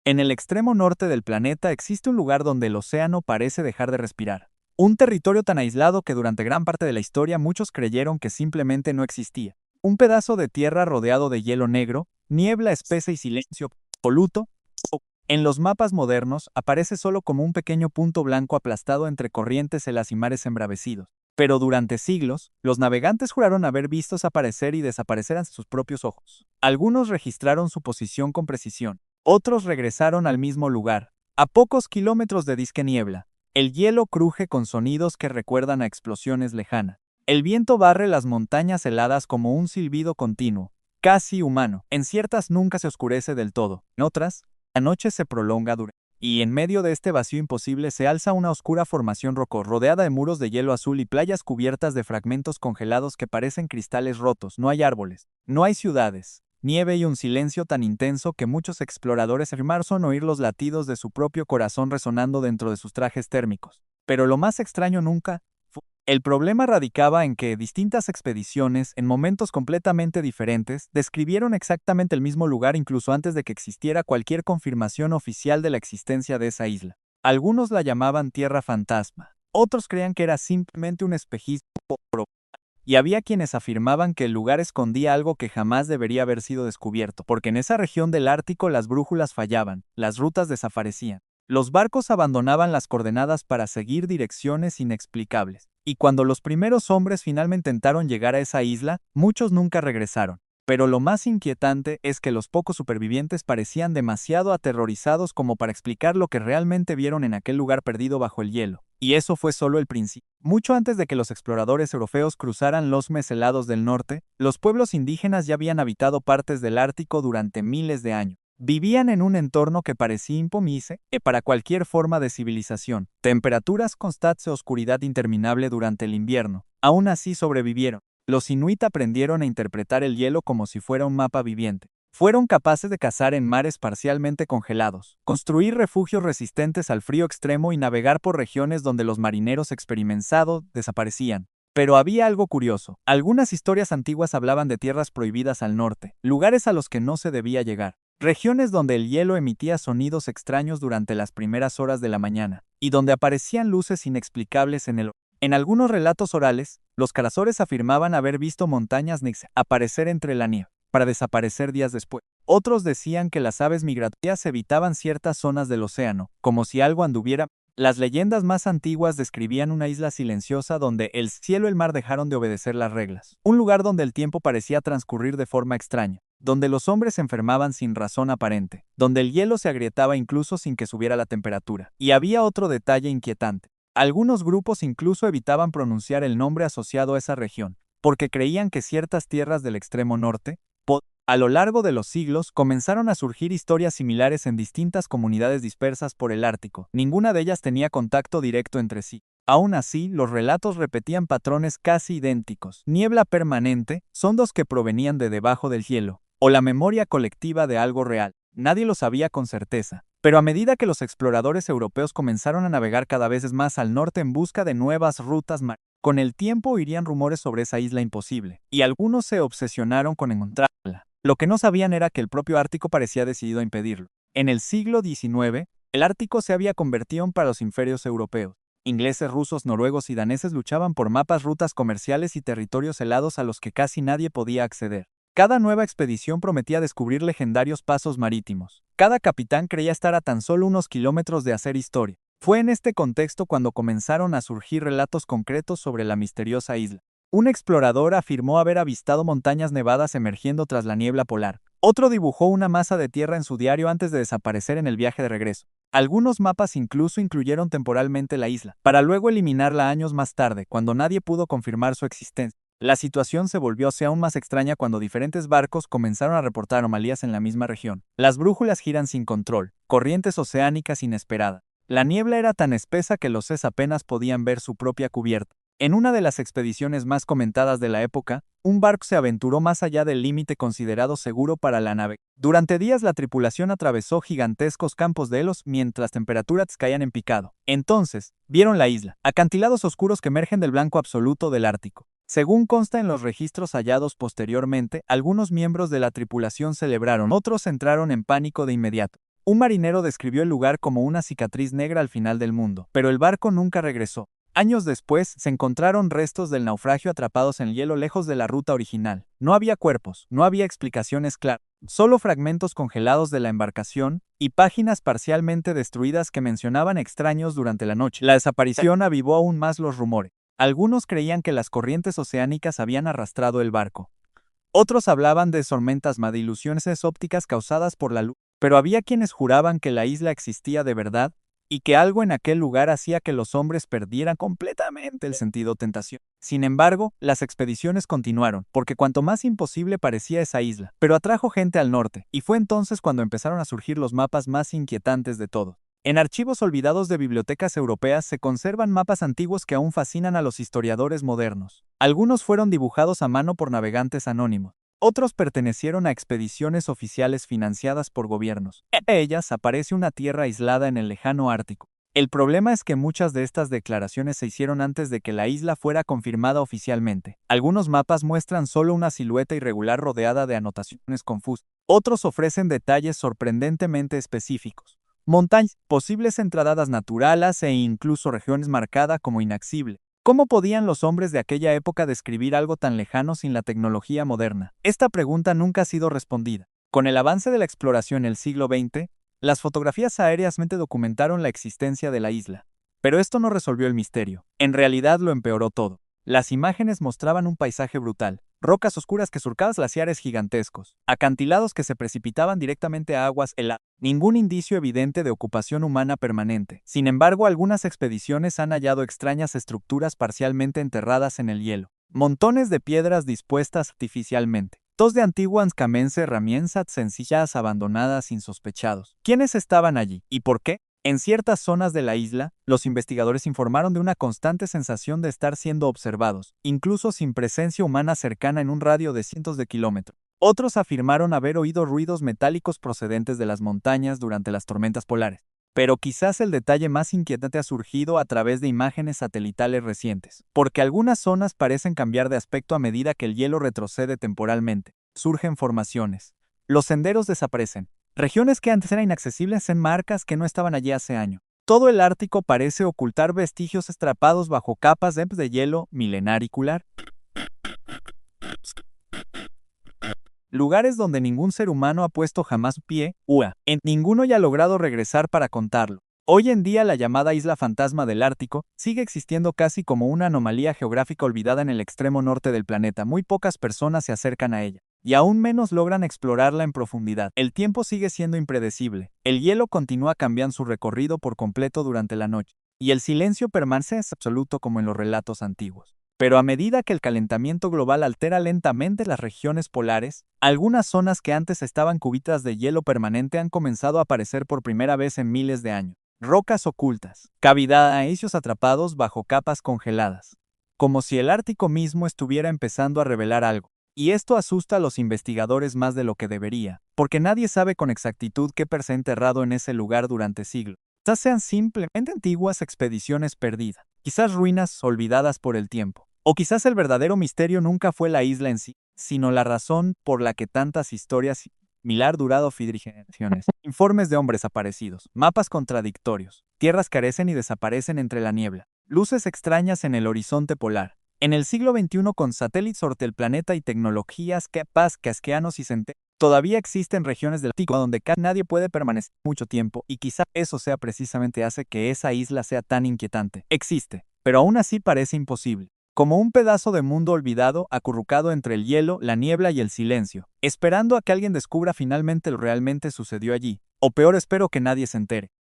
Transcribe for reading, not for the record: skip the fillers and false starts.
En el extremo norte del planeta existe un lugar donde el océano parece dejar de respirar. Un territorio tan aislado que durante gran parte de la historia muchos creyeron que simplemente no existía. Un pedazo de tierra rodeado de hielo negro, niebla espesa y silencio absoluto. En los mapas modernos aparece solo como un pequeño punto blanco aplastado entre corrientes helas y mares embravecidos. Pero durante siglos, los navegantes juraron haber visto aparecer y desaparecer ante sus propios ojos. Algunos registraron su posición con precisión. Otros regresaron al mismo lugar, a pocos kilómetros de disque niebla. El hielo cruje con sonidos que recuerdan a explosiones lejanas. El viento barre las montañas heladas como un silbido continuo, casi humano. En ciertas nunca se oscurece del todo, en otras, la noche se prolonga durante. Y en medio de este vacío imposible se alza una oscura formación rocosa, rodeada de muros de hielo azul y playas cubiertas de fragmentos congelados que parecen cristales rotos. No hay árboles, no hay ciudades, nieve y un silencio tan intenso que muchos exploradores afirmaron oír los latidos de su propio corazón resonando dentro de sus trajes térmicos. Pero lo más extraño nunca fue. El problema radicaba en que distintas expediciones, en momentos completamente diferentes, describieron exactamente el mismo lugar incluso antes de que existiera cualquier confirmación oficial de la existencia de esa isla. Algunos la llamaban Tierra Fantasma, otros creían que era simplemente un espejismo, y había quienes afirmaban que el lugar escondía algo que jamás debería haber sido descubierto, porque en esa región del Ártico las brújulas fallaban, las rutas desaparecían. Los barcos abandonaban las coordenadas para seguir direcciones inexplicables. Y cuando los primeros hombres finalmente intentaron llegar a esa isla, muchos nunca regresaron. Pero lo más inquietante es que los pocos supervivientes parecían demasiado aterrorizados como para explicar lo que realmente vieron en aquel lugar perdido bajo el hielo. Y eso fue solo el principio. Mucho antes de que los exploradores europeos cruzaran los mares helados del norte, los pueblos indígenas ya habían habitado partes del Ártico durante miles de años. Vivían en un entorno que parecía imposible para cualquier forma de civilización. Temperaturas constantes y oscuridad interminable durante el invierno. Aún así sobrevivieron. Los inuit aprendieron a interpretar el hielo como si fuera un mapa viviente. Fueron capaces de cazar en mares parcialmente congelados, construir refugios resistentes al frío extremo y navegar por regiones donde los marineros experimentados desaparecían. Pero había algo curioso. Algunas historias antiguas hablaban de tierras prohibidas al norte, lugares a los que no se debía llegar. Regiones donde el hielo emitía sonidos extraños durante las primeras horas de la mañana, y donde aparecían luces inexplicables en el. En algunos relatos orales, los cazadores afirmaban haber visto montañas negras aparecer entre la nieve, para desaparecer días después. Otros decían que las aves migratorias evitaban ciertas zonas del océano, como si algo anduviera. Las leyendas más antiguas describían una isla silenciosa donde el cielo y el mar dejaron de obedecer las reglas. Un lugar donde el tiempo parecía transcurrir de forma extraña, donde los hombres se enfermaban sin razón aparente, donde el hielo se agrietaba incluso sin que subiera la temperatura. Y había otro detalle inquietante. Algunos grupos incluso evitaban pronunciar el nombre asociado a esa región, porque creían que ciertas tierras del extremo norte, a lo largo de los siglos, comenzaron a surgir historias similares en distintas comunidades dispersas por el Ártico. Ninguna de ellas tenía contacto directo entre sí. Aún así, los relatos repetían patrones casi idénticos. Niebla permanente, sondos que provenían de debajo del hielo, o la memoria colectiva de algo real. Nadie lo sabía con certeza. Pero a medida que los exploradores europeos comenzaron a navegar cada vez más al norte en busca de nuevas rutas marítimas, con el tiempo oirían rumores sobre esa isla imposible, y algunos se obsesionaron con encontrarla. Lo que no sabían era que el propio Ártico parecía decidido a impedirlo. En el siglo XIX, el Ártico se había convertido en para los imperios europeos. Ingleses, rusos, noruegos y daneses luchaban por mapas, rutas comerciales y territorios helados a los que casi nadie podía acceder. Cada nueva expedición prometía descubrir legendarios pasos marítimos. Cada capitán creía estar a tan solo unos kilómetros de hacer historia. Fue en este contexto cuando comenzaron a surgir relatos concretos sobre la misteriosa isla. Un explorador afirmó haber avistado montañas nevadas emergiendo tras la niebla polar. Otro dibujó una masa de tierra en su diario antes de desaparecer en el viaje de regreso. Algunos mapas incluso incluyeron temporalmente la isla, para luego eliminarla años más tarde, cuando nadie pudo confirmar su existencia. La situación se volvió aún más extraña cuando diferentes barcos comenzaron a reportar anomalías en la misma región. Las brújulas giran sin control, corrientes oceánicas inesperadas. La niebla era tan espesa que los CES apenas podían ver su propia cubierta. En una de las expediciones más comentadas de la época, un barco se aventuró más allá del límite considerado seguro para la nave. Durante días la tripulación atravesó gigantescos campos de helos mientras temperaturas caían en picado. Entonces, vieron la isla, acantilados oscuros que emergen del blanco absoluto del Ártico. Según consta en los registros hallados posteriormente, algunos miembros de la tripulación celebraron, otros entraron en pánico de inmediato. Un marinero describió el lugar como una cicatriz negra al final del mundo, pero el barco nunca regresó. Años después, se encontraron restos del naufragio atrapados en hielo lejos de la ruta original. No había cuerpos, no había explicaciones claras, solo fragmentos congelados de la embarcación y páginas parcialmente destruidas que mencionaban extraños durante la noche. La desaparición avivó aún más los rumores. Algunos creían que las corrientes oceánicas habían arrastrado el barco. Otros hablaban de tormentas de ilusiones ópticas causadas por la luz, pero había quienes juraban que la isla existía de verdad y que algo en aquel lugar hacía que los hombres perdieran completamente el sentido de tentación. Sin embargo, las expediciones continuaron, porque cuanto más imposible parecía esa isla, pero atrajo gente al norte, y fue entonces cuando empezaron a surgir los mapas más inquietantes de todos. En archivos olvidados de bibliotecas europeas se conservan mapas antiguos que aún fascinan a los historiadores modernos. Algunos fueron dibujados a mano por navegantes anónimos. Otros pertenecieron a expediciones oficiales financiadas por gobiernos. En ellas aparece una tierra aislada en el lejano Ártico. El problema es que muchas de estas declaraciones se hicieron antes de que la isla fuera confirmada oficialmente. Algunos mapas muestran solo una silueta irregular rodeada de anotaciones confusas. Otros ofrecen detalles sorprendentemente específicos. Montañas, posibles entradas naturales e incluso regiones marcadas como inaccesibles. ¿Cómo podían los hombres de aquella época describir algo tan lejano sin la tecnología moderna? Esta pregunta nunca ha sido respondida. Con el avance de la exploración en el siglo XX, las fotografías aéreas documentaron la existencia de la isla. Pero esto no resolvió el misterio. En realidad lo empeoró todo. Las imágenes mostraban un paisaje brutal. Rocas oscuras que surcaban glaciares gigantescos, acantilados que se precipitaban directamente a aguas heladas. Ningún indicio evidente de ocupación humana permanente. Sin embargo, algunas expediciones han hallado extrañas estructuras parcialmente enterradas en el hielo. Montones de piedras dispuestas artificialmente. Tos de antiguas herramientas sencillas abandonadas insospechados. ¿Quiénes estaban allí? ¿Y por qué? En ciertas zonas de la isla, los investigadores informaron de una constante sensación de estar siendo observados, incluso sin presencia humana cercana en un radio de cientos de kilómetros. Otros afirmaron haber oído ruidos metálicos procedentes de las montañas durante las tormentas polares. Pero quizás el detalle más inquietante ha surgido a través de imágenes satelitales recientes, porque algunas zonas parecen cambiar de aspecto a medida que el hielo retrocede temporalmente. Surgen formaciones. Los senderos desaparecen. Regiones que antes eran inaccesibles en marcas que no estaban allí hace años. Todo el Ártico parece ocultar vestigios atrapados bajo capas de hielo milenaricular. Lugares donde ningún ser humano ha puesto jamás pie, ninguno ya ha logrado regresar para contarlo. Hoy en día la llamada isla fantasma del Ártico sigue existiendo casi como una anomalía geográfica olvidada en el extremo norte del planeta. Muy pocas personas se acercan a ella, y aún menos logran explorarla en profundidad. El tiempo sigue siendo impredecible, el hielo continúa cambiando su recorrido por completo durante la noche, y el silencio permanece absoluto como en los relatos antiguos. Pero a medida que el calentamiento global altera lentamente las regiones polares, algunas zonas que antes estaban cubiertas de hielo permanente han comenzado a aparecer por primera vez en miles de años. Rocas ocultas, cavidades atrapados bajo capas congeladas. Como si el Ártico mismo estuviera empezando a revelar algo. Y esto asusta a los investigadores más de lo que debería, porque nadie sabe con exactitud qué se ha enterrado en ese lugar durante siglos. Quizás sean simplemente antiguas expediciones perdidas, quizás ruinas olvidadas por el tiempo. O quizás el verdadero misterio nunca fue la isla en sí, sino la razón por la que tantas historias similar durado generaciones. Informes de hombres aparecidos, mapas contradictorios, tierras carecen y desaparecen entre la niebla, luces extrañas en el horizonte polar. En el siglo XXI, con satélites sobre el planeta y tecnologías casqueanos y centellas, todavía existen regiones del Ártico donde casi nadie puede permanecer mucho tiempo, y quizá eso sea precisamente hace que esa isla sea tan inquietante. Existe, pero aún así parece imposible. Como un pedazo de mundo olvidado, acurrucado entre el hielo, la niebla y el silencio, esperando a que alguien descubra finalmente lo realmente sucedió allí, o peor, espero que nadie se entere.